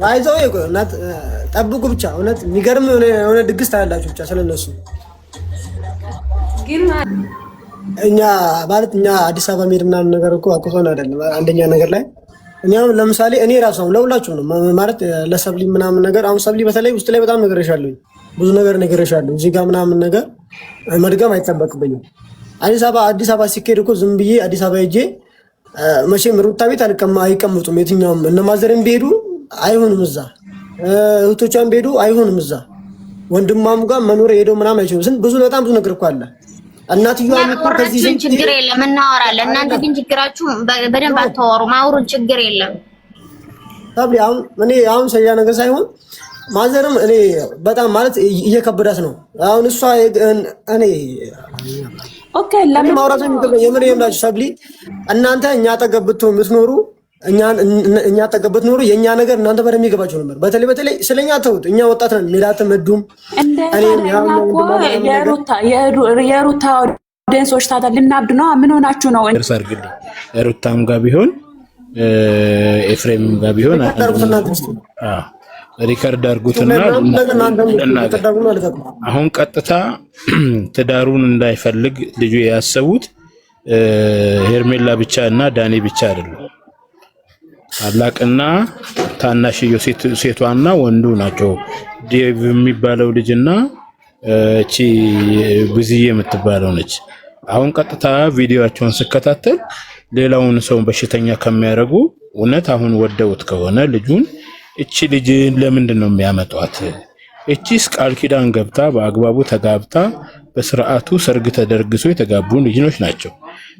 አይዞህ እናት ጠብቁ ብቻ። እውነት የሚገርም የሆነ ድግስ ታያላችሁ ብቻ ስለነሱ። ግን እኛ ማለት እኛ አዲስ አበባ ሜድ ምናምን ነገር እኮ አቁቶን አይደለም። አንደኛ ነገር ላይ እኛም ለምሳሌ እኔ ራሱ አሁን ለሁላችሁ ነው ማለት ለሰብሊ ምናምን ነገር አሁን ሰብሊ በተለይ ውስጥ ላይ በጣም ነገርሻለሁ፣ ብዙ ነገር ነገርሻለሁ። እዚህ ጋር ምናምን ነገር መድገም አይጠበቅብኝም። አዲስ አበባ ሲኬድ እኮ ዝም ብዬ አዲስ አበባ ሄጄ መቼም ሩታ ቤት አይቀምጡም። የትኛውም እነማዘርም ቢሄዱ አይሆንም እዛ፣ እህቶቿን ቢሄዱ አይሆንም እዛ፣ ወንድሟም ጋር መኖር ሄደው ምናምን አይችሉም። ብዙ በጣም ብዙ ነገር እኮ አለ። እናትየዋ ከዚህ ችግር የለም እናወራለን። እናንተ ግን ችግራችሁ በደንብ አታወሩ። ማውሩን ችግር የለም። ታብሊ አሁን ሰያ ነገር ሳይሆን ማዘርም እኔ በጣም ማለት እየከበዳት ነው አሁን እሷ እኔ ኦኬ ለምን ማውራት የምን የምላችሁ ሰብሊ እናንተ እኛ አጠገብ ብትኖሩ እኛ አጠገብ ብትኖሩ የኛ ነገር እናንተ በደንብ ይገባችሁ ነበር። በተለይ ስለኛ ተውት። እኛ ወጣት ነን። ሜላትም እዱም የሩታ ኦዲየንሶች ታዲያ ልናብድ ነው። ምን ሆናችሁ ነው? ሰርግልኝ ሩታም ጋር ቢሆን ኤፍሬም ጋር ቢሆን ሪከርድ አድርጉትና አሁን ቀጥታ ትዳሩን እንዳይፈልግ ልጁ ያሰቡት ሄርሜላ ብቻ እና ዳኒ ብቻ አይደለም። ታላቅና ታናሽዮ ሴቷና ወንዱ ናቸው። ዴቭ የሚባለው ልጅና እቺ ብዙዬ የምትባለው ነች። አሁን ቀጥታ ቪዲዮአቸውን ስከታተል ሌላውን ሰው በሽተኛ ከሚያደርጉ እውነት አሁን ወደውት ከሆነ ልጁን እቺ ልጅ ለምንድን ነው የሚያመጧት? እቺስ ቃል ኪዳን ገብታ በአግባቡ ተጋብታ በስርዓቱ ሰርግ ተደርግሶ የተጋቡ ልጅኖች ናቸው።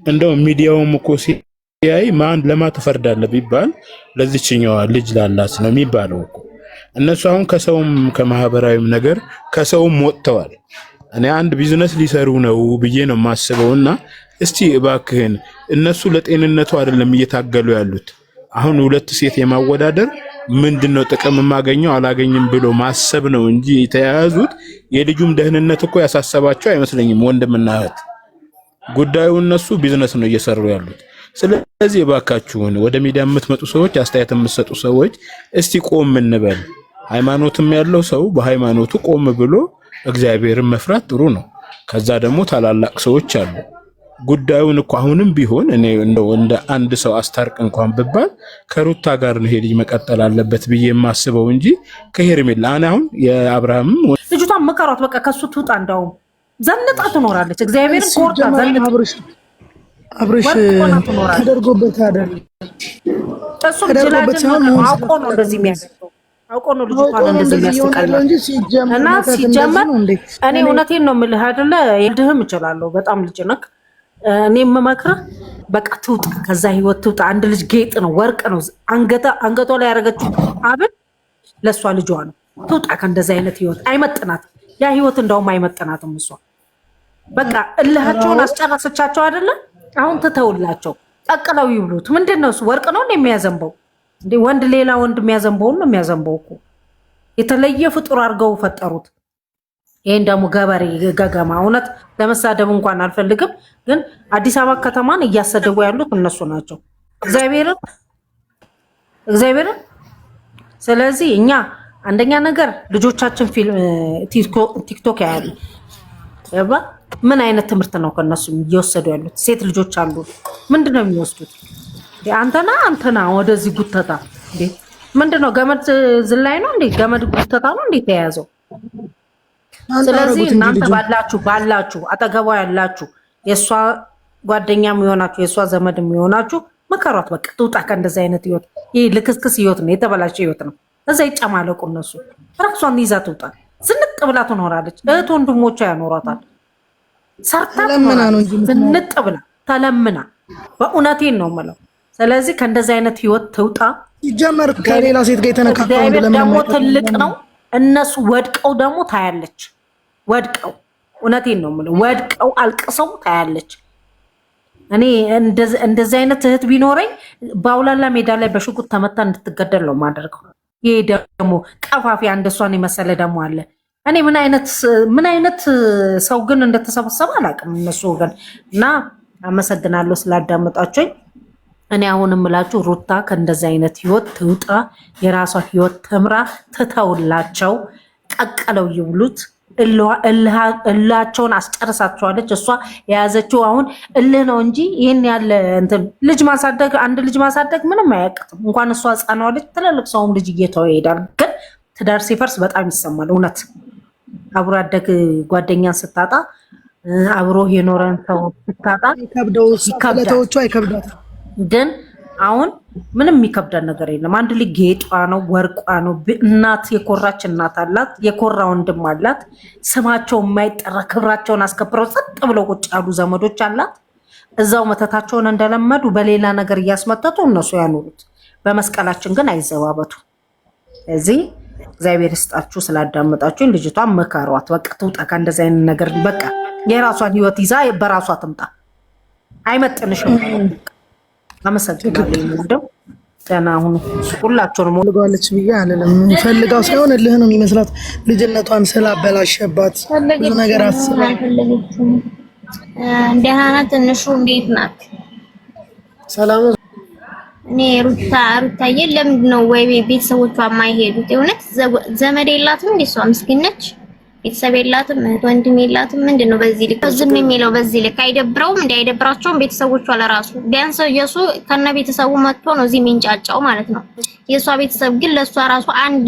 እንደው ሚዲያውም እኮ ሲያይ ማን ለማ ተፈርዳለ ቢባል ለዚህኛዋ ልጅ ላላት ነው የሚባለው እኮ። እነሱ አሁን ከሰውም ከማህበራዊም ነገር ከሰውም ወጥተዋል። እኔ አንድ ቢዝነስ ሊሰሩ ነው ብዬ ነው የማስበውና እስቲ እባክህን እነሱ ለጤንነቱ አይደለም እየታገሉ ያሉት። አሁን ሁለት ሴት የማወዳደር ምንድነው ጥቅም የማገኘው አላገኝም ብሎ ማሰብ ነው እንጂ የተያያዙት የልጁም ደህንነት እኮ ያሳሰባቸው አይመስለኝም። ወንድምና እህት ጉዳዩ እነሱ ቢዝነስ ነው እየሰሩ ያሉት። ስለዚህ እባካችሁን ወደ ሚዲያ የምትመጡ ሰዎች፣ አስተያየት የምትሰጡ ሰዎች እስቲ ቆም እንበል። ሃይማኖትም ያለው ሰው በሃይማኖቱ ቆም ብሎ እግዚአብሔርን መፍራት ጥሩ ነው። ከዛ ደግሞ ታላላቅ ሰዎች አሉ። ጉዳዩን እኮ አሁንም ቢሆን እኔ እንደው እንደ አንድ ሰው አስታርቅ እንኳን ብባል ከሩታ ጋር ነው ሄድ መቀጠል አለበት ብዬ የማስበው እንጂ ከሄርሜላ አሁን የአብርሃም ልጅቷን መከሯት። በቃ ከሱ ትውጣ። እንደው ዘንጣ ትኖራለች። እግዚአብሔርን ኮርታ ዘንጣ አብርሽ ተደርጎበት አይደል? እሱ ጅላጅል አውቆ ነው እንደዚህ የሚያደርገው። አውቆ ነው ልጅቷን እንደዚህ የሚያስቀላል። እና ሲጀመር እኔ እውነቴን ነው የምልህ አይደለ? ይልድህም እችላለሁ። በጣም ልጅ ነክ እኔ የምመክርህ በቃ ትውጣ፣ ከዛ ህይወት ትውጣ። አንድ ልጅ ጌጥ ነው፣ ወርቅ ነው። አንገቷ ላይ ያደረገችው ሀብል ለእሷ ልጇ ነው። ትውጣ ከእንደዚህ አይነት ህይወት። አይመጥናትም ያ ህይወት፣ እንደውም አይመጥናትም። እሷ በቃ እልሃቸውን አስጨረሰቻቸው አይደለም? አሁን ትተውላቸው ጠቅለው ይብሉት። ምንድን ነው እሱ? ወርቅ ነው የሚያዘንበው እንዴ? ወንድ ሌላ ወንድ የሚያዘንበውን ነው የሚያዘንበው እኮ። የተለየ ፍጡር አድርገው ፈጠሩት። ይሄን ደግሞ ገበሬ ገገማ። እውነት ለመሳደብ እንኳን አልፈልግም፣ ግን አዲስ አበባ ከተማን እያሰደቡ ያሉት እነሱ ናቸው። እግዚአብሔርን። ስለዚህ እኛ አንደኛ ነገር ልጆቻችን ፊልም ቲክቶክ ያያሉ። ምን አይነት ትምህርት ነው ከነሱ እየወሰዱ ያሉት? ሴት ልጆች አሉ። ምንድነው የሚወስዱት? አንተና ወደዚህ ጉተታ እንዴ! ምንድነው ገመድ ዝላይ ነው እንዴ? ገመድ ጉተታ ነው እንዴ ተያያዘው? ስለዚህ እናንተ ባላችሁ አጠገቧ ያላችሁ የእሷ ጓደኛ የሚሆናችሁ የእሷ ዘመድ የሚሆናችሁ መከሯት። በቃ ትውጣ ከእንደዚህ አይነት ህይወት። ይህ ልክስክስ ህይወት ነው፣ የተበላሸ ህይወት ነው። እዛ ይጨማለቁ እነሱ። ራሷን ይዛ ትውጣ። ዝንጥ ብላ ትኖራለች። እህት ወንድሞቿ ያኖሯታል። ሰርታ ዝንጥ ብላ ተለምና። በእውነቴን ነው የምለው። ስለዚህ ከእንደዚህ አይነት ህይወት ትውጣ። ይጀመር ከሌላ ሴት ጋር የተነካከው ደግሞ ትልቅ ነው። እነሱ ወድቀው ደግሞ ታያለች። ወድቀው እውነቴን ነው የምለው፣ ወድቀው አልቅሰው ታያለች። እኔ እንደዚህ አይነት እህት ቢኖረኝ በአውላላ ሜዳ ላይ በሽጉጥ ተመታ እንድትገደል ነው የማደርገው። ይሄ ደግሞ ቀፋፊ አንደሷን የመሰለ ደግሞ አለ። እኔ ምን አይነት ሰው ግን እንደተሰበሰበ አላውቅም። እነሱ ግን እና አመሰግናለሁ ስላዳመጣችሁኝ። እኔ አሁን እምላችሁ ሩታ ከእንደዚህ አይነት ህይወት ትውጣ፣ የራሷ ህይወት ተምራ ትተውላቸው፣ ቀቀለው ይብሉት። እላቸውን አስጨርሳቸዋለች። እሷ የያዘችው አሁን እልህ ነው እንጂ ይህን ያለ እንትን ልጅ ማሳደግ አንድ ልጅ ማሳደግ ምንም አያቅትም። እንኳን እሷ ህፃኗ ልጅ ትልልቅ ሰውም ልጅ እየተወ ይሄዳል። ግን ትዳር ሲፈርስ በጣም ይሰማል። እውነት አብሮ አደግ ጓደኛን ስታጣ፣ አብሮ የኖረን ሰው ስታጣ ይከብዳል። ግን አሁን ምንም የሚከብዳን ነገር የለም። አንድ ልጅ ጌጧ ነው፣ ወርቋ ነው። እናት የኮራች እናት አላት፣ የኮራ ወንድም አላት። ስማቸው የማይጠራ ክብራቸውን አስከብረው ጸጥ ብለው ቁጭ ያሉ ዘመዶች አላት። እዛው መተታቸውን እንደለመዱ በሌላ ነገር እያስመጠጡ እነሱ ያኖሩት። በመስቀላችን ግን አይዘባበቱ። እዚህ እግዚአብሔር ይስጣችሁ ስላዳመጣችሁ። ልጅቷን መካሯት፣ በቃ ትውጣ ከእንደዚህ አይነት ነገር። በቃ የራሷን ህይወት ይዛ በራሷ ትምጣ። አይመጥንሽም። አመሰግናለሁ። እንደው ገና አሁን ሁላችሁንም ፈልጋለች ብዬ አልልም። ፈልጋው ሳይሆን እልህ ነው የሚመስላት። ልጅነቷን ስላበላሸባት ብዙ ነገር አስባ እንደሃና ትንሹ እንዴት ናት? ሰላም። እኔ ሩታዬ ለምንድን ነው ወይ ቤተሰቦቿ የማይሄዱት? የእውነት ዘመድ የላትም እንዴ? እሷ ምስኪን ነች። ቤተሰብ የላትም፣ እህት ወንድም የላትም። ምንድነው በዚህ ልክ ዝም የሚለው? በዚህ ልክ አይደብረውም? አይደብራቸውም? ቤተሰቦቿ ለራሱ ቢያንስ የሱ ከነ ቤተሰቡ መጥቶ ነው እዚህ የሚንጫጫው ማለት ነው። የሷ ቤተሰብ ግን ለሷ ራሱ አንድ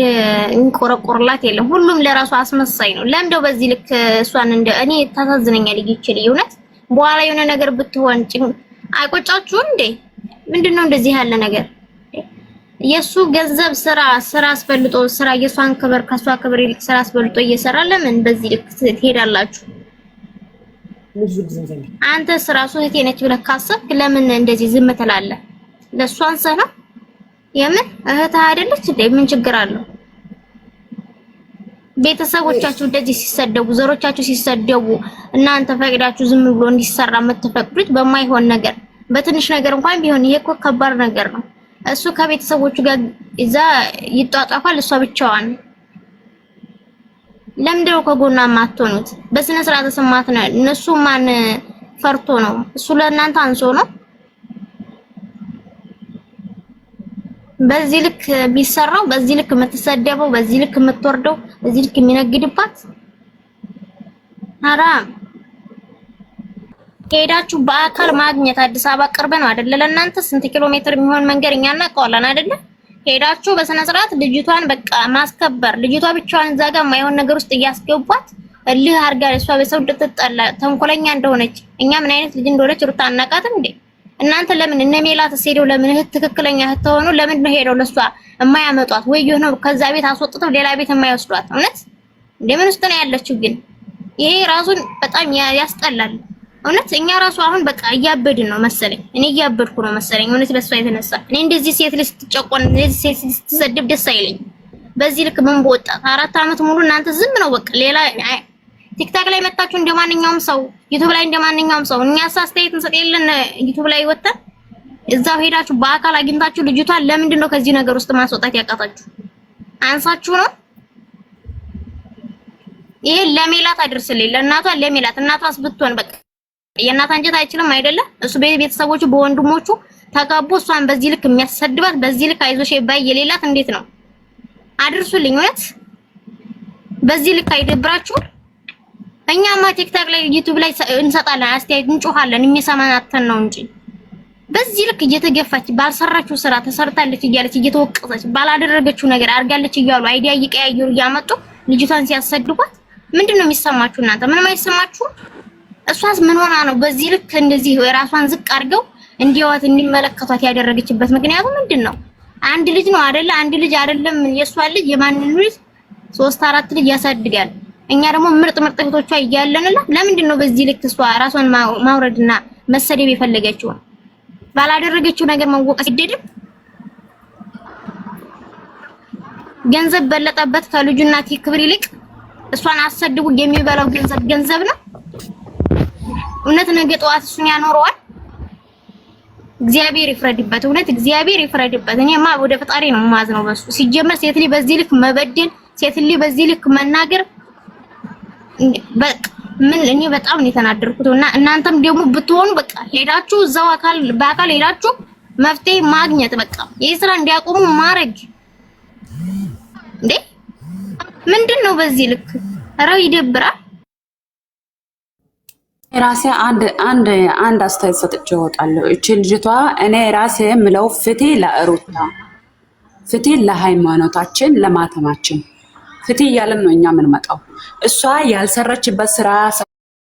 እንቆረቆርላት የለም። ሁሉም ለራሱ አስመሳይ ነው። ለምንድነው በዚህ ልክ እሷን እኔ ታሳዝነኛል። ይችል እውነት በኋላ የሆነ ነገር ብትሆን አይቆጫችሁም እንዴ? ምንድነው እንደዚህ ያለ ነገር? የሱ ገንዘብ ስራ አስፈልጦ ስራ የሷን ክብር ከሷ ክብር ይልቅ ስራ አስፈልጦ እየሰራ ለምን በዚህ ልክ ትሄዳላችሁ? አንተ ስራሱ እህቴ ነች ብለህ ካሰብክ ለምን እንደዚህ ዝም ትላለህ? ለሷ አንሰህ ነው? የምን እህት አይደለች እንዴ? ምን ችግር አለው? ቤተሰቦቻችሁ እንደዚህ ሲሰደቡ፣ ዘሮቻችሁ ሲሰደቡ እናንተ ፈቅዳችሁ ዝም ብሎ እንዲሰራ የምትፈቅዱት በማይሆን ነገር፣ በትንሽ ነገር እንኳን ቢሆን ይሄ እኮ ከባድ ነገር ነው። እሱ ከቤተሰቦቹ ጋር እዛ ይጧጧፋል፣ እሷ ብቻዋን። ለምንድነው ከጎና ማትሆኑት? በስነ ስርዓት ተሰማት ነው። እነሱ ማን ፈርቶ ነው? እሱ ለእናንተ አንሶ ነው? በዚህ ልክ የሚሰራው፣ በዚህ ልክ የምትሰደበው፣ በዚህ ልክ የምትወርደው፣ በዚህ ልክ የሚነግድባት ሐራም። ሄዳችሁ በአካል ማግኘት። አዲስ አበባ ቅርብ ነው አይደለ? ለእናንተ ስንት ኪሎ ሜትር የሚሆን መንገድ እኛ እናውቀዋለን አይደለ? ሄዳችሁ በስነ ስርዓት ልጅቷን በቃ ማስከበር። ልጅቷ ብቻዋን እዛ ጋር የማይሆን ነገር ውስጥ እያስገቧት እልህ አድርጋ እሷ በሰው እንድትጠላ ተንኮለኛ እንደሆነች እኛ ምን አይነት ልጅ እንደሆነች ሩታ አናውቃትም እንዴ? እናንተ ለምን እነ ሜላት ሄደው ለምን ትክክለኛ እህት ሆኖ ለምን ነው ሄደው ለሷ የማያመጧት? ወይ የሆነ ከዛ ቤት አስወጥተው ሌላ ቤት የማይወስዷት? እውነት እንደምን ውስጥ ነው ያለችው? ግን ይሄ ራሱን በጣም ያስጠላል። እውነት እኛ ራሱ አሁን በቃ እያበድን ነው መሰለኝ። እኔ እያበድኩ ነው መሰለኝ እውነት በሷ የተነሳ። እኔ እንደዚህ ሴት ልጅ ስትጨቆን፣ እንደዚህ ሴት ልጅ ስትሰደብ ደስ አይለኝ። በዚህ ልክ ምን በወጣት 4 አመት ሙሉ እናንተ ዝም ነው በቃ። ሌላ ቲክታክ ላይ መጣችሁ እንደማንኛውም ሰው፣ ዩቲዩብ ላይ እንደማንኛውም ሰው እኛ አስተያየት እንሰጥ የለን። ዩቲዩብ ላይ ወጣን እዛው ሄዳችሁ በአካል አግኝታችሁ ልጅቷን ለምንድን ነው ከዚህ ነገር ውስጥ ማስወጣት ያቃታችሁ? አንሳችሁ ነው? ይሄ ለሜላት አድርስልኝ፣ ለእናቷ ለሜላት። እናቷስ ብትሆን በቃ የእናት አንጀት አይችልም አይደለ? እሱ ቤተሰቦቹ በወንድሞቹ ተጋቡ። እሷን በዚህ ልክ የሚያሰድባት፣ በዚህ ልክ አይዞሽ ባይ የሌላት እንዴት ነው? አድርሱልኝ። እውነት በዚህ ልክ አይደብራችሁ? እኛማ ቲክታክ ላይ ዩቲዩብ ላይ እንሰጣለን፣ አስተያየት እንጮሃለን፣ የሚሰማን አተን ነው እንጂ በዚህ ልክ እየተገፋች ባልሰራችው ስራ ተሰርታለች እያለች እየተወቀሰች ባላደረገችው ነገር አድርጋለች እያሉ አይዲያ እየቀያየሩ እያመጡ ልጅቷን ሲያሰድቧት ምንድነው የሚሰማችሁ እናንተ? ምንም አይሰማችሁ? እሷስ ምን ሆና ነው በዚህ ልክ እንደዚህ ራሷን ዝቅ አድርገው እንዲያዋት እንዲመለከቷት ያደረገችበት ምክንያቱ ምንድነው? አንድ ልጅ ነው አይደለ? አንድ ልጅ አይደለም የሷ ልጅ የማንን ልጅ 3 4 ልጅ ያሳድጋል። እኛ ደግሞ ምርጥ እህቶቿ እያለንላት ለምንድን ነው በዚህ ልክ እሷ ራሷን ማውረድና መሰደብ የፈለገችው? ባላደረገችው ነገር መወቀስ ይደድም? ገንዘብ በለጠበት ከልጁና ክብር ይልቅ እሷን አሰድቡ የሚበላው ገንዘብ ነው። እውነት ነገ ጠዋት እሱን ያኖረዋል? እግዚአብሔር ይፍረድበት። እውነት እግዚአብሔር ይፍረድበት። እኔማ ወደ ፈጣሪ ነው የማዝነው በሱ። ሲጀመር ሴት ልጅ በዚህ ልክ መበደል፣ ሴት ልጅ በዚህ ልክ መናገር ምን እኔ በጣም ነው የተናደርኩት። እና እናንተም ደግሞ ብትሆኑ በቃ ሄዳችሁ እዛው በአካል ሄዳችሁ መፍትሄ ማግኘት በቃ ይህ ስራ እንዲያቆሙ ማድረግ እንዴ ምንድነው በዚህ ልክ ኧረ ይደብራል። ራሴ አንድ አስተያየት ሰጥቼ እወጣለሁ። እቺ ልጅቷ እኔ ራሴ የምለው ፍትህ ለሩታ፣ ፍትህ ለሃይማኖታችን፣ ለማተማችን ፍትህ እያለን ነው እኛ የምንመጣው። እሷ ያልሰራችበት ስራ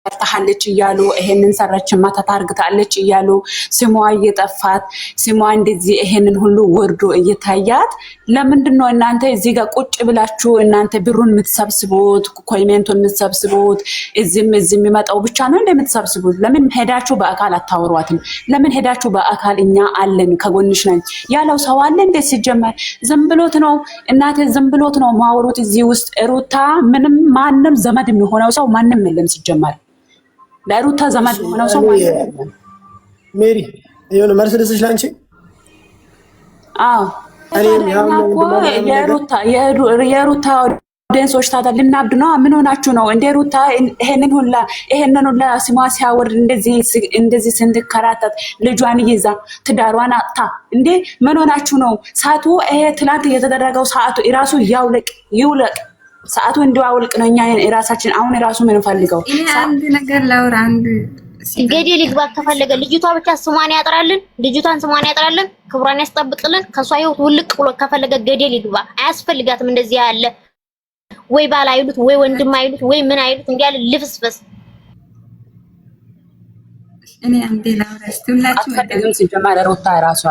ሰርታለች እያሉ ይሄንን ሰራችማ ተታርግታለች እያሉ ስሟ እየጠፋት ስሟ እንደዚህ ይሄንን ሁሉ ወርዶ እየታያት ለምንድን ነው እናንተ እዚህ ጋር ቁጭ ብላችሁ እናንተ ብሩን የምትሰብስቡት ኮሜንቱን የምትሰብስቡት እዚህም የሚመጣው ብቻ ነው እንደምትሰብስቡት? ለምን ሄዳችሁ በአካል አታወሯትም? ለምን ሄዳችሁ በአካል እኛ አለን ከጎንሽ ነን ያለው ሰው አለ እንዴ? ሲጀመር ዝም ብሎት ነው እናንተ ዝም ብሎት ነው ማውሩት። እዚህ ውስጥ ሩታ ምንም ማንም ዘመድ የሚሆነው ሰው ማንም የለም ሲጀመር ለሩታ ዘመድ ሆነው ሰው ሜሪ የሆነ መልስ ልስጥሽ ላንቺ። አዎ የሩታ ኦዲየንሶች ታዲያ ልናብድ ነው። ምን ሆናችሁ ነው እንደ ሩታ ይሄንን ሁላ ስሟ ሲያወርድ እንደዚህ ስንድከራተት ልጇን ይዛ ትዳሯን አጥታ እንዴ ምን ሆናችሁ ነው? ሰዓቱ ይሄ ትላንት የተደረገው ሰዓቱ ራሱ ይውለቅ ሰዓቱ እንዲያውልቅ ነው። እኛ ራሳችን አሁን ራሱ ምን ፈልገው አንድ ነገር ላውራ። አንድ ገደል ይግባ ከፈለገ ልጅቷ ብቻ ስሟን ያጥራልን፣ ልጅቷን ስሟን ያጥራልን፣ ክብሯን ያስጠብቅልን። ከሷ ህይወት ውልቅ ብሎ ከፈለገ ገደል ይግባ። አያስፈልጋትም እንደዚህ ያለ ወይ ባል አይሉት ወይ ወንድም አይሉት ወይ ምን አይሉት እንዲያለ ልፍስፍስ። እኔ አንዴ ላውራ እስቱላችሁ አትፈልግም ሲጀመር ሩታ ራሷ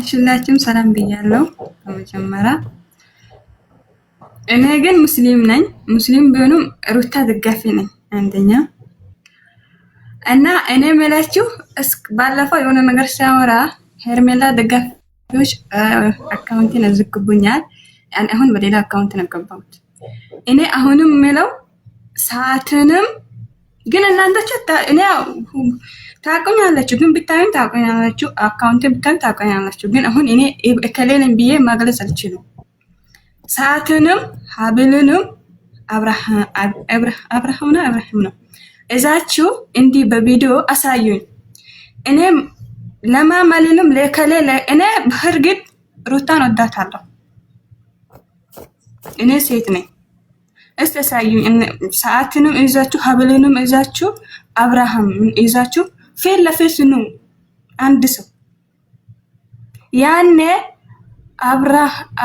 ሁላችሁም ሰላም ብያለሁ። በመጀመሪያ እኔ ግን ሙስሊም ነኝ። ሙስሊም ቢሆንም ሩታ ደጋፊ ነኝ አንደኛ እና እኔ መላችሁ ባለፈው የሆነ ነገር ሲያወራ ሄርሜላ ደጋፊዎች አካውንቴን አዝግቡኛል። አሁን በሌላ አካውንት ነው ገባሁት። እኔ አሁንም የምለው ሰዓትንም ግን እናንተ እኔ ታቆኛላችሁ ግን ብታዩን ታቆኛላችሁ፣ አካውንት ብታዩ ታቆኛላችሁ። ግን አሁን እኔ እከሌልን ብዬ ማግለጽ አልችልም። ሰዓትንም ሀብልንም አብርሃም ነው እዛችሁ እንዲህ በቪዲዮ አሳዩኝ። እኔ ለማመልንም ለከሌ እኔ በእርግጥ ሩታን ወዳታለሁ። እኔ ሴት ነኝ። እስቲ አሳዩኝ። ሰዓትንም እዛችሁ ሀብልንም እዛችሁ አብርሃም እዛችሁ ፌል ለፌስ ነው አንድ ሰው ያኔ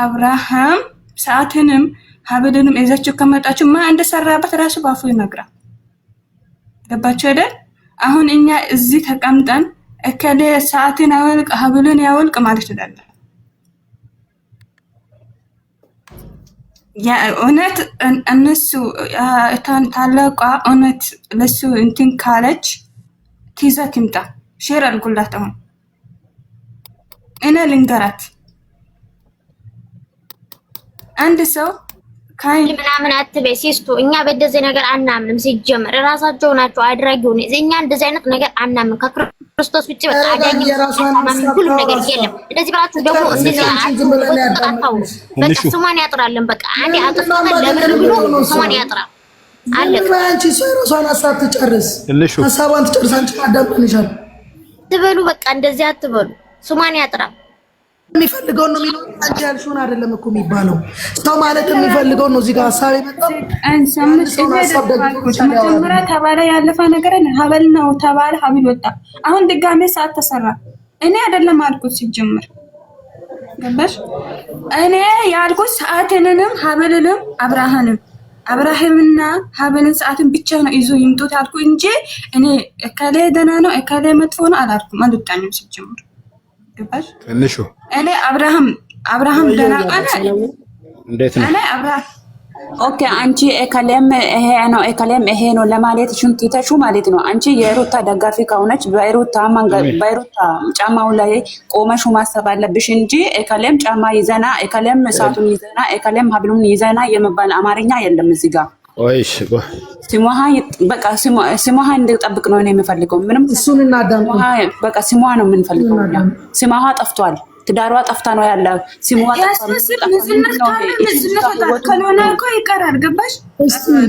አብርሃም ሰዓትንም ሀብልንም እዛችሁ ከመጣችሁ ማን እንደሰራበት ራሱ ባፉ ይነግራል። ገባችሁ አይደል? አሁን እኛ እዚህ ተቀምጠን እከሌ ሰዓትን ያወልቅ ሀብልን ያወልቅ ማለት አይደለም። ያ እውነት እነሱ ታላቋ እውነት ለሱ እንትን ካለች ቲዛ ትምጣ ሼር አልኩላት። አሁን እኔ ልንገራት አንድ ሰው ካይ ምናምን አትበይ ሲስቱ። እኛ በደዚህ ነገር አናምንም። ሲጀመር ራሳቸው ናቸው አድራጊው። እኛ እንደዚህ አይነት ነገር አናምንም። ከክርስቶስ ውጪ በቃ አዳኝ ሁሉ ነገር የለም። እንደዚህ ብላችሁ ደግሞ እንደዚህ አጣጣው በቃ ስሟን ያጥራለን። በቃ አንዴ አጥፋታ ለምን ብሎ ስሟን ያጥራል አለቀ። አንቺ ራሷን ሀሳብ ትጨርስ፣ ሀሳቧን ትጨርስ። አንቺ አዳምጥልሻል ትበሉ። በቃ እንደዚህ አትበሉ። ስሟን ያጥራል። የሚፈልገው ነው የሚለው አንቺ ያልሽውን አይደለም እኮ የሚባለው። ሰው ማለት የሚፈልገው ነው። እዚህ ጋር ሀሳብ የመጣው መጀመሪያ ተባለ ያለፈ ነገር ሀበል ነው ተባለ፣ ሀብል ወጣ። አሁን ድጋሜ ሰዓት ተሰራ። እኔ አይደለም አልኩት ሲጀምር ገባሽ? እኔ ያልኩት ሰዓትንንም ሀብልንም አብርሃምና ሀብልን ሰዓትን ብቻ ነው ይዞ ይምጡት አልኩ እንጂ እኔ እከሌ ደህና ነው እከሌ መጥፎ ነው አላልኩም። አልወጣኝም ሲጀምር ገባሽ? ትንሹ እኔ አብርሃም ደህና ቃል እንዴት ነው? እኔ አብርሃም ኦኬ። አንቺ እከሌም ይሄ ነው ለማለት ሽንቲተሹ ማለት ነው። አንቺ የሩታ ደጋፊ ከሆነች በሩታ ጫማው ላይ ቆመሹ ማሰብ አለብሽ እንጂ እከሌም ጫማ ይዘና እከሌም እሳቱን ይዘና እከሌም ሀብሉን ይዘና የመባል አማርኛ የለም እዚህ ጋር። ወይስ ስሟ እንድጠብቅ ነው እኔ የምፈልገው። ምንም እሱን እናዳም በቃ ስሟ ነው የምንፈልገው። ስሟ ጠፍቷል። ትዳሯ ጠፍታ ነው ያለው። ሲሟ ከሆነ እኮ ይቀራል። ገባሽ?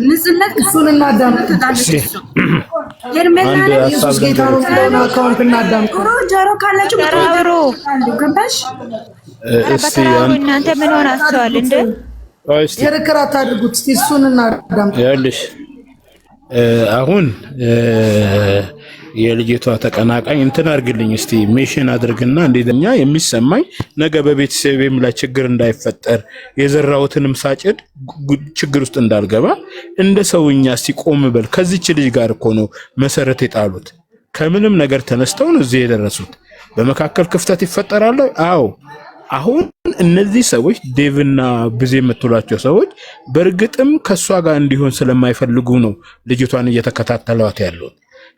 ንጽህነት እሱን እናዳምጥ። ሄርሜላ ኢየሱስ ጌታ ነው ብለውና አካውንት እናዳምጥ። ጆሮ ካላችሁ ገባሽ? እስቲ እናንተ ምን ሆናችኋል እንዴ? ክርክር አታድርጉት። እስቲ እሱን እናዳምጥ። ያለሽ አሁን የልጅቷ ተቀናቃኝ እንትን አድርግልኝ እስቲ ሜሽን አድርግና እንደኛ የሚሰማኝ ነገ በቤተሰቤም ላይ ችግር እንዳይፈጠር የዘራውትንም ሳጭድ ችግር ውስጥ እንዳልገባ እንደ ሰውኛ እስቲ ቆም በል። ከዚች ልጅ ጋር እኮ ነው መሰረት የጣሉት። ከምንም ነገር ተነስተው ነው እዚህ የደረሱት። በመካከል ክፍተት ይፈጠራል። አዎ አሁን እነዚህ ሰዎች ዴቭና ብዜ የምትሏቸው ሰዎች በእርግጥም ከሷ ጋር እንዲሆን ስለማይፈልጉ ነው ልጅቷን እየተከታተሏት ያለው።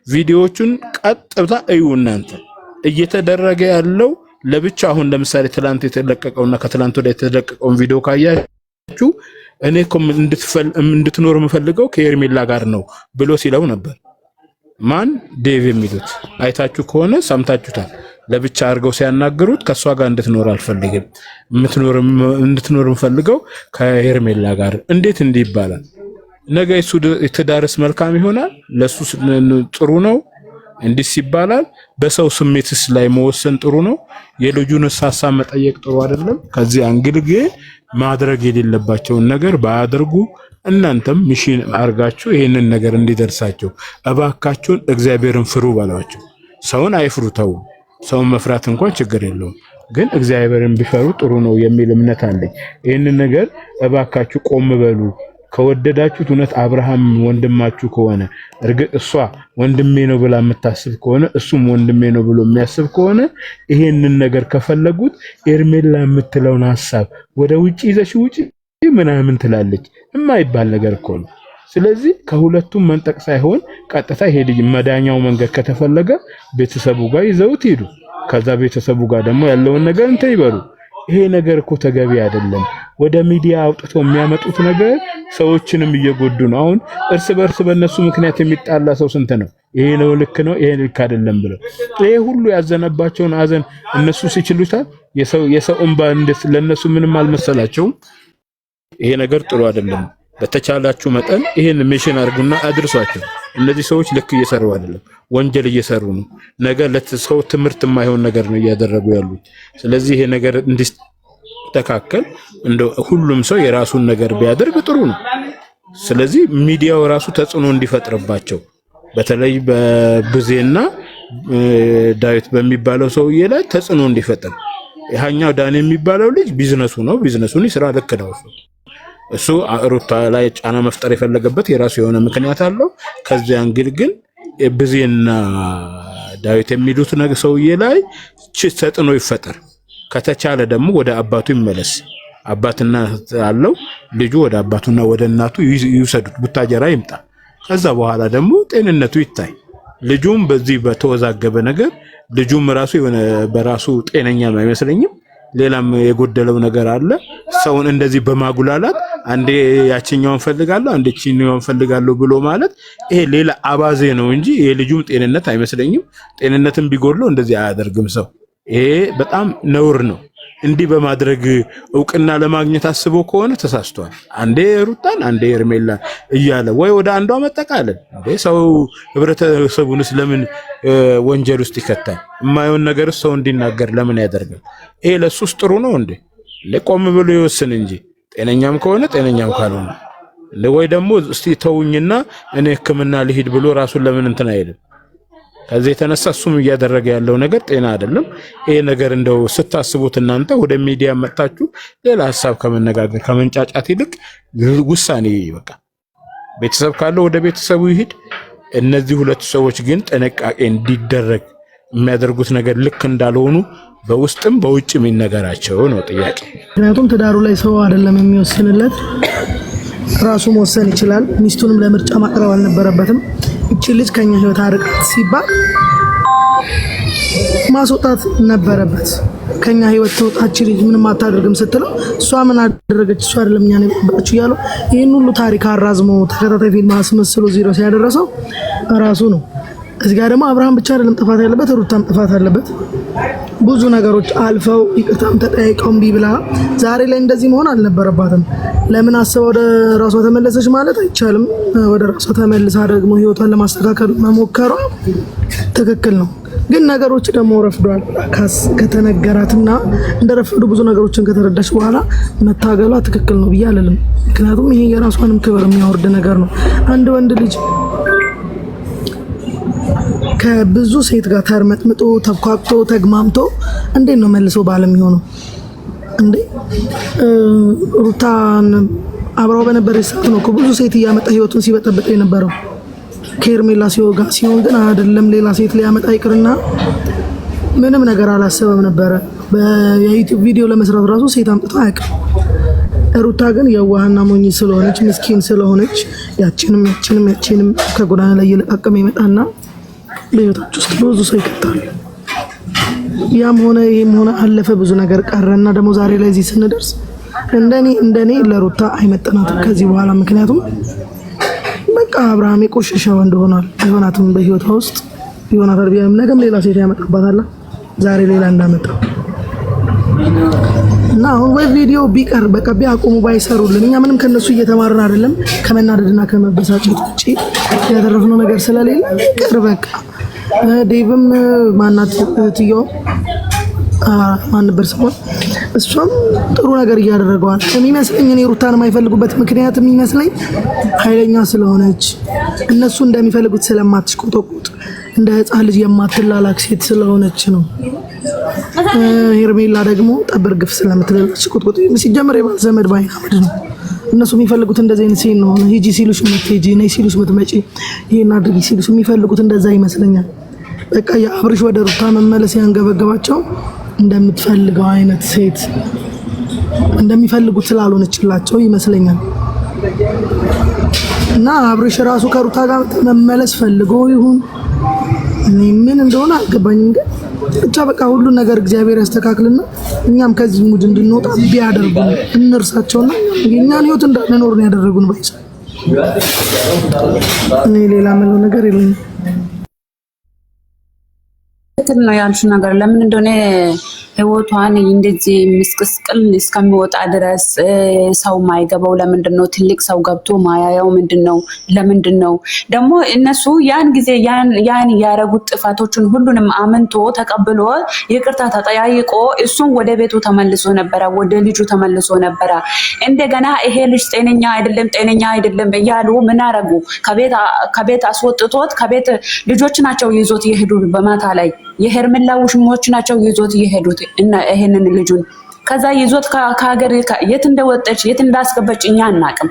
ቪዲዮዎቹን ቀጥታ እዩ እናንተ። እየተደረገ ያለው ለብቻ አሁን ለምሳሌ ትላንት የተለቀቀውና ከትላንት ወዲያ የተለቀቀውን ቪዲዮ ካያችሁ እኔ እኮ እንድትኖር የምፈልገው ከሄርሜላ ጋር ነው ብሎ ሲለው ነበር። ማን ዴቭ የሚሉት አይታችሁ ከሆነ ሰምታችሁታል። ለብቻ አድርገው ሲያናገሩት ከሷ ጋር እንድትኖር አልፈልግም፣ እንድትኖር የምፈልገው ከሄርሜላ ጋር። እንዴት እንዲህ ይባላል? ነገ እሱ ትዳርስ መልካም ይሆናል? ለሱ ጥሩ ነው እንዲስ ይባላል? በሰው ስሜትስ ላይ መወሰን ጥሩ ነው? የልጁን ሀሳብ መጠየቅ ጥሩ አይደለም? ከዚህ አንግልጌ ማድረግ የሌለባቸውን ነገር ባያደርጉ እናንተም ሚሽን አርጋችሁ ይሄንን ነገር እንዲደርሳቸው እባካችሁን እግዚአብሔርን ፍሩ ባሏቸው። ሰውን አይፍሩ ተው። ሰውን መፍራት እንኳን ችግር የለውም፣ ግን እግዚአብሔርን ቢፈሩ ጥሩ ነው የሚል እምነት አለኝ። ይሄንን ነገር እባካችሁ ቆም በሉ። ከወደዳችሁት እውነት አብርሃም ወንድማችሁ ከሆነ እርግጥ እሷ ወንድሜ ነው ብላ የምታስብ ከሆነ እሱም ወንድሜ ነው ብሎ የሚያስብ ከሆነ ይሄንን ነገር ከፈለጉት ሄርሜላ የምትለውን ሐሳብ ወደ ውጪ ይዘሽ ውጪ ምናምን ትላለች የማይባል ነገር እኮ ነው። ስለዚህ ከሁለቱም መንጠቅ ሳይሆን ቀጥታ ይሄ ልጅ መዳኛው መንገድ ከተፈለገ ቤተሰቡ ጋር ይዘውት ሄዱ። ከዛ ቤተሰቡ ጋር ደግሞ ያለውን ነገር እንትን ይበሉ። ይሄ ነገር እኮ ተገቢ አይደለም። ወደ ሚዲያ አውጥተው የሚያመጡት ነገር ሰዎችንም እየጎዱ ነው። አሁን እርስ በርስ በእነሱ ምክንያት የሚጣላ ሰው ስንት ነው? ይሄ ነው ልክ ነው፣ ይሄ ልክ አይደለም ብለው ይሄ ሁሉ ያዘነባቸውን አዘን እነሱ ሲችሉታል። የሰው እንባ ለነሱ ምንም አልመሰላቸውም። ይሄ ነገር ጥሩ አይደለም። በተቻላችሁ መጠን ይሄን ሜሽን አድርጉና አድርሷቸው። እነዚህ ሰዎች ልክ እየሰሩ አይደለም፣ ወንጀል እየሰሩ ነው። ነገ ለሰው ትምህርት የማይሆን ነገር ነው እያደረጉ ያሉት። ስለዚህ ይሄ ነገር እንዲስተካከል እንደው ሁሉም ሰው የራሱን ነገር ቢያደርግ ጥሩ ነው። ስለዚህ ሚዲያው ራሱ ተጽዕኖ እንዲፈጥርባቸው በተለይ በብዜና ዳዊት በሚባለው ሰውዬ ላይ ተጽዕኖ እንዲፈጥር። ያኛው ዳን የሚባለው ልጅ ቢዝነሱ ነው፣ ቢዝነሱን ይስራ፣ ልክ ነው። እሱ ሩታ ላይ ጫና መፍጠር የፈለገበት የራሱ የሆነ ምክንያት አለው። ከዚያ እንግዲህ ግን ብዜና ዳዊት የሚሉት ነገር ሰውዬ ላይ ተጽዕኖ ይፈጠር። ከተቻለ ደግሞ ወደ አባቱ ይመለስ። አባትና አለው ልጁ ወደ አባቱና ወደ እናቱ ይውሰዱት፣ ቡታጀራ ይምጣ። ከዛ በኋላ ደግሞ ጤንነቱ ይታይ። ልጁም በዚህ በተወዛገበ ነገር ልጁም ራሱ የሆነ በራሱ ጤነኛ አይመስለኝም። ሌላም የጎደለው ነገር አለ። ሰውን እንደዚህ በማጉላላት አንዴ ያቺኛውን ፈልጋለሁ አንዴ ቺኛውን ፈልጋለሁ ብሎ ማለት ይሄ ሌላ አባዜ ነው እንጂ የልጁም ጤንነት አይመስለኝም። ጤንነትን ቢጎድለው እንደዚህ አያደርግም ሰው። ይሄ በጣም ነውር ነው። እንዲህ በማድረግ እውቅና ለማግኘት አስቦ ከሆነ ተሳስቷል። አንዴ ሩታን አንዴ ሄርሜላ እያለ ወይ ወደ አንዷ መጠቃለል እንዴ! ሰው ህብረተሰቡንስ ለምን ወንጀል ውስጥ ይከታል? የማይሆን ነገር ሰው እንዲናገር ለምን ያደርጋል? ይሄ ለሱስ ጥሩ ነው እንዴ? ለቆም ብሎ ይወስን እንጂ ጤነኛም ከሆነ ጤነኛም ካልሆነ ወይ ደግሞ እስቲ ተውኝና እኔ ህክምና ልሂድ ብሎ ራሱን ለምን እንትን አይልም? ከዚህ የተነሳ እሱም እያደረገ ያለው ነገር ጤና አይደለም። ይሄ ነገር እንደው ስታስቡት እናንተ ወደ ሚዲያ መጣችሁ ሌላ ሐሳብ ከመነጋገር ከመንጫጫት ይልቅ ውሳኔ በቃ ቤተሰብ ካለው ወደ ቤተሰቡ ይሄድ። እነዚህ ሁለት ሰዎች ግን ጥንቃቄ እንዲደረግ የሚያደርጉት ነገር ልክ እንዳልሆኑ በውስጥም በውጭም ይነገራቸው ነው ጥያቄ። ምክንያቱም ትዳሩ ላይ ሰው አይደለም የሚወስንለት፣ ራሱ መወሰን ይችላል። ሚስቱንም ለምርጫ ማቅረብ አልነበረበትም። እቺ ልጅ ከኛ ህይወት አርቃት ሲባል ማስወጣት ነበረበት። ከኛ ህይወት ተወጣች ልጅ ምንም አታደርግም ስትለው እሷ ምን አደረገች? እሷ አይደለም እኛ ነው የጠበቀችው ያለው። ይሄን ሁሉ ታሪክ አራዝሞ ተከታታይ ፊልም አስመስሎ ዜሮ ሲያደረሰው ራሱ ነው። እዚህ ጋር ደግሞ አብርሃም ብቻ አይደለም ጥፋት ያለበት፣ ሩታም ጥፋት አለበት። ብዙ ነገሮች አልፈው ይቅርታም ተጠያይቀው እምቢ ብላ ዛሬ ላይ እንደዚህ መሆን አልነበረባትም። ለምን አስባ ወደ ራሷ ተመለሰች ማለት አይቻልም። ወደ ራሷ ተመልሳ ደግሞ ህይወቷን ለማስተካከል መሞከሯ ትክክል ነው። ግን ነገሮች ደግሞ ረፍዷል ከተነገራትና እንደረፈዱ ብዙ ነገሮችን ከተረዳች በኋላ መታገሏ ትክክል ነው ብዬ አልልም። ምክንያቱም ይሄ የራሷንም ክብር የሚያወርድ ነገር ነው። አንድ ወንድ ልጅ ከብዙ ሴት ጋር ተርመጥምጦ ተኳክቶ ተግማምቶ እንዴት ነው መልሶ ባለም የሚሆነው እንዴ? ሩታን አብራው በነበረች ሰዓት ነው ብዙ ሴት እያመጣ ህይወቱን ሲበጠበጥ የነበረው። ከሄርሜላ ሲወጋ ሲሆን ግን አይደለም ሌላ ሴት ሊያመጣ ይቅርና ምንም ነገር አላሰበም ነበረ። በዩቲዩብ ቪዲዮ ለመስራት ራሱ ሴት አምጥቶ አያውቅም። ሩታ ግን የዋህና ሞኝ ስለሆነች ምስኪን ስለሆነች ያቺንም ከጎዳና ላይ እየለቃቀመ ይመጣና በህይወታችሁ ውስጥ ብዙ ሰው ይከታል። ያም ሆነ ይሄም ሆነ አለፈ፣ ብዙ ነገር ቀረና ደግሞ ዛሬ ላይ እዚህ ስንደርስ እንደኔ ለሩታ አይመጥናትም ከዚህ በኋላ። ምክንያቱም በቃ አብርሃም የቆሸሸ ወንድ ሆኗል። አይሆናትም በህይወቷ ውስጥ ይሆናታል ቢያም ነገም ሌላ ሴት ያመጣባታል። ዛሬ ሌላ እንዳመጣው እና አሁን ወይ ቪዲዮ ቢቀር በቃ ቢያቆሙ ባይሰሩልን እኛ ምንም ከነሱ እየተማርን አይደለም። ከመናደድና ከመበሳጨት ውጪ ያደረፍነው ነገር ስለሌለ ይቅር በቃ። ዴቭም ማናት እህትየው ማን ነበር ስሟ? እሷም ጥሩ ነገር እያደረገዋል የሚመስለኝ። እኔ ሩታን የማይፈልጉበት ምክንያት የሚመስለኝ ኃይለኛ ስለሆነች እነሱ እንደሚፈልጉት ስለማትሽቆጠቁጥ እንደ ህፃን ልጅ የማትላላክ ሴት ስለሆነች ነው። ሄርሜላ ደግሞ ጠብር ግፍ ስለምትላላች ቁጥቁጥ ሲጀመር የባል ዘመድ ባይናመድ ነው። እነሱ የሚፈልጉት እንደዚህ አይነት ሴት ነው። ሂጂ ሲሉሽ የምትሄጂ ነይ ሲሉሽ የምትመጪ ይሄን አድርጊ ሲሉሽ የሚፈልጉት እንደዛ ይመስለኛል። በቃ የአብርሽ ወደ ሩታ መመለስ ያንገበገባቸው እንደምትፈልገው አይነት ሴት እንደሚፈልጉት ስላልሆነችላቸው ይመስለኛል። እና አብርሽ ራሱ ከሩታ ጋር መመለስ ፈልጎ ይሁን እኔ ምን እንደሆነ አልገባኝም። ግን ብቻ በቃ ሁሉ ነገር እግዚአብሔር ያስተካክልና እኛም ከዚህ ሙድ እንድንወጣ ቢያደርጉ እንርሳቸውና የኛን ህይወት እንዳንኖር ነው ያደረጉን ባይሳ። እኔ ሌላ ምለው ነገር የለኝም። ትክክል ነው ያልሽው ነገር። ለምን እንደሆነ ህይወቷን እንደዚህ ምስቅስቅል እስከሚወጣ ድረስ ሰው ማይገባው ለምንድን ነው? ትልቅ ሰው ገብቶ ማያያው ምንድን ነው? ለምንድን ነው ደግሞ እነሱ ያን ጊዜ ያን ያረጉት ጥፋቶችን ሁሉንም አመንቶ ተቀብሎ ይቅርታ ተጠያይቆ እሱም ወደ ቤቱ ተመልሶ ነበረ፣ ወደ ልጁ ተመልሶ ነበረ። እንደገና ይሄ ልጅ ጤነኛ አይደለም እያሉ ምን አረጉ? ከቤት አስወጥቶት ከቤት ልጆች ናቸው ይዞት ይሄዱ። በማታ ላይ የሄርሜላ ውሽሞች ናቸው ይዞት ይሄዱት እና ይሄንን ልጁን ከዛ ይዞት ከሀገር የት እንደወጣች የት እንዳስገበች እኛ አናቅም።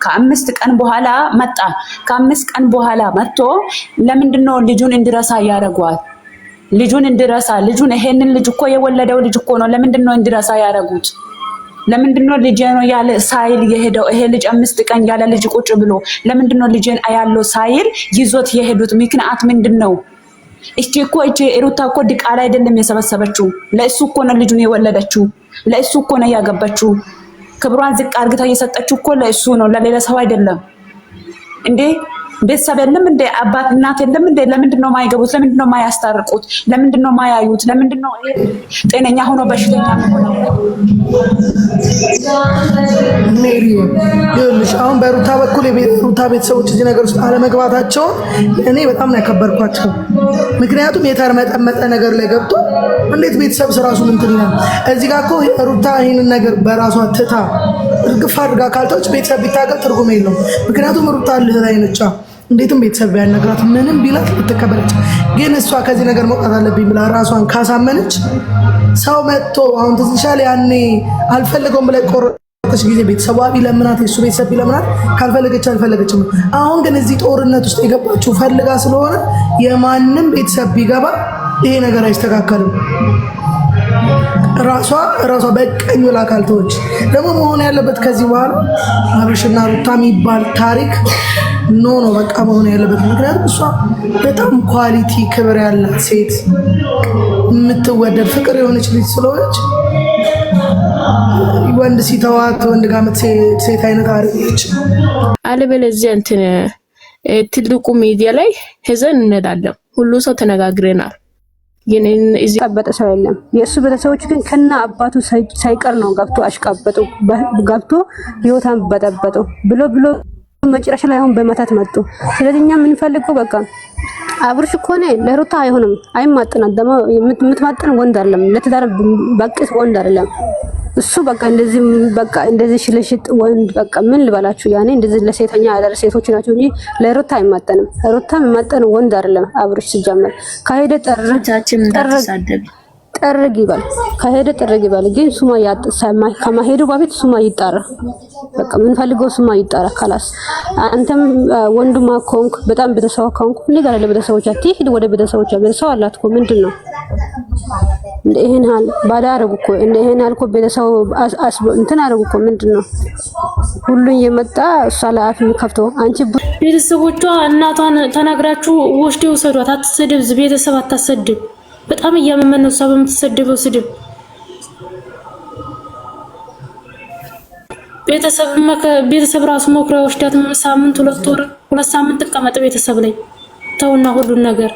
ከአምስት ቀን በኋላ መጣ። ከአምስት ቀን በኋላ መጥቶ ለምንድነው ልጁን እንዲረሳ ያደረጓል? ልጁን ይሄንን ልጅ እኮ የወለደው ልጅ እኮ ነው። ለምንድነው እንዲረሳ ያደረጉት? ለምንድነው ልጄ ነው ያለ ሳይል የሄደው? ይሄ ልጅ 5 ቀን ያለ ልጅ ቁጭ ብሎ ለምንድነው ልጄን አያለው ሳይል ይዞት የሄዱት? ምክንያት ምንድነው? እቺ ሩታ እኮ ድቃላ አይደለም የሰበሰበችው። ለእሱ እኮ ነው ልጁን የወለደችው። ለእሱ እኮ ነው ያገባችው። ክብሯን ዝቅ አርግታ እየሰጠችው እኮ ለእሱ ነው፣ ለሌላ ሰው አይደለም እንዴ። ቤተሰብ የለም እንዴ? አባት እናት የለም እንዴ? ለምንድነው ማይገቡት? ለምንድነው ማያስታርቁት? ለምንድነው ማያዩት? ለምንድነው ጤነኛ ሆኖ በሽተኛ ሆኖ? ሜሪ ይኸውልሽ አሁን በሩታ በኩል የሩታ ቤተሰቦች እዚህ ነገር ውስጥ አለመግባታቸው እኔ በጣም ነው ያከበርኳቸው። ምክንያቱም የተርመጠመጠ ነገር ላይ ገብቶ እንዴት ቤተሰብ ስራሱ እንትን ይላል። እዚህ ጋር እኮ ሩታ ይሄንን ነገር በራሷ ትታ እርግፍ አድርጋ ካልተውች ቤተሰብ ቢታገል ትርጉም የለውም። ምክንያቱም ሩታ ልህራይ ነቻ እንዴትም ቤተሰብ ቢያነግራት ምንም ቢላት ልትቀበለች። ግን እሷ ከዚህ ነገር መውጣት አለብኝ ብላ ራሷን ካሳመነች ሰው መጥቶ አሁን ትዝሻል ያኔ አልፈልገውም ብላ ቆረጠች ጊዜ ቤተሰቧ ቢለምናት የሱ ቤተሰብ ቢለምናት ካልፈለገች አልፈለገችም። አሁን ግን እዚህ ጦርነት ውስጥ የገባችው ፈልጋ ስለሆነ የማንም ቤተሰብ ቢገባ ይሄ ነገር አይስተካከልም። ራሷ በቀኝ ብላ ካልተወች ደግሞ መሆን ያለበት ከዚህ በኋላ አብርሽና ሩታ የሚባል ታሪክ ኖ በቃ መሆን ያለበት። ምክንያቱም እሷ በጣም ኳሊቲ ክብር ያላት ሴት የምትወደድ ፍቅር የሆነች ልጅ ስለሆነች ወንድ ሲተዋት ወንድ ጋር ሴት አይነት አረች። አለበለዚያ እንትን ትልቁ ሚዲያ ላይ ሄዘን እንላለን። ሁሉ ሰው ተነጋግረናል። ግን እዚህ ቀበጠ ሰው የለም። የእሱ ቤተሰቦች ግን ከና አባቱ ሳይቀር ነው ገብቶ አሽቃበጡ፣ ገብቶ ህይወታን በጠበጡ ብሎ መጨረሻ ላይ አሁን በመታት መጡ። ስለዚህ እኛ የምንፈልገው በቃ አብርሽ እኮ ነው ለሩታ አይሆንም፣ አይማጥናት ደግሞ የምትማጥን ወንድ አይደለም፣ ለትዳር በቅት ወንድ አይደለም እሱ። በቃ እንደዚህ ሽልሽጥ ወንድ በቃ ምን ልበላችሁ ያኔ እንደዚህ ለሴተኛ ያደረ ሴቶች ናቸው እንጂ ለሩታ አይማጠንም። ሩታ የሚማጠን ወንድ አይደለም አብርሽ ሲጀመር። ከሄደ ጠርግ ይባል ከሄደ ጠርግ ይባል። ግን ሱማ ያጥሳማ ከማሄዱ በፊት ሱማ ይጣራ። በቃ ምን ፈልገው ሱማ ይጣራ ካላስ። አንተም ወንድማ ኮንክ በጣም ቤተሰብ ኮንክ ንገር ለቤተሰቦች አትሄድ ወደ ቤተሰቦች ቤተሰብ አላት እኮ ምንድነው እንደ ይሄን ሀል ባዳረጉ እኮ እንደ ይሄን አልኮ ቤተሰብ እንትን አረጉ እኮ ምንድነው ሁሉን የመጣ ሷላፍ ከፍቶ አንቺ ቤተሰቦቿ እናቷን ተናግራችሁ ወሽደው ሰዷት። አትሰደብ፣ ቤተሰብ አታሰድብ። በጣም እያመመን ነው ሰው በምትሰደበው ስድብ። ቤተሰብ ራሱ መኩሪያ ወሽዳት ሳምንት 2 ወር 2 ሳምንት ተቀመጠ ቤተሰብ ላይ ተውና ሁሉን ነገር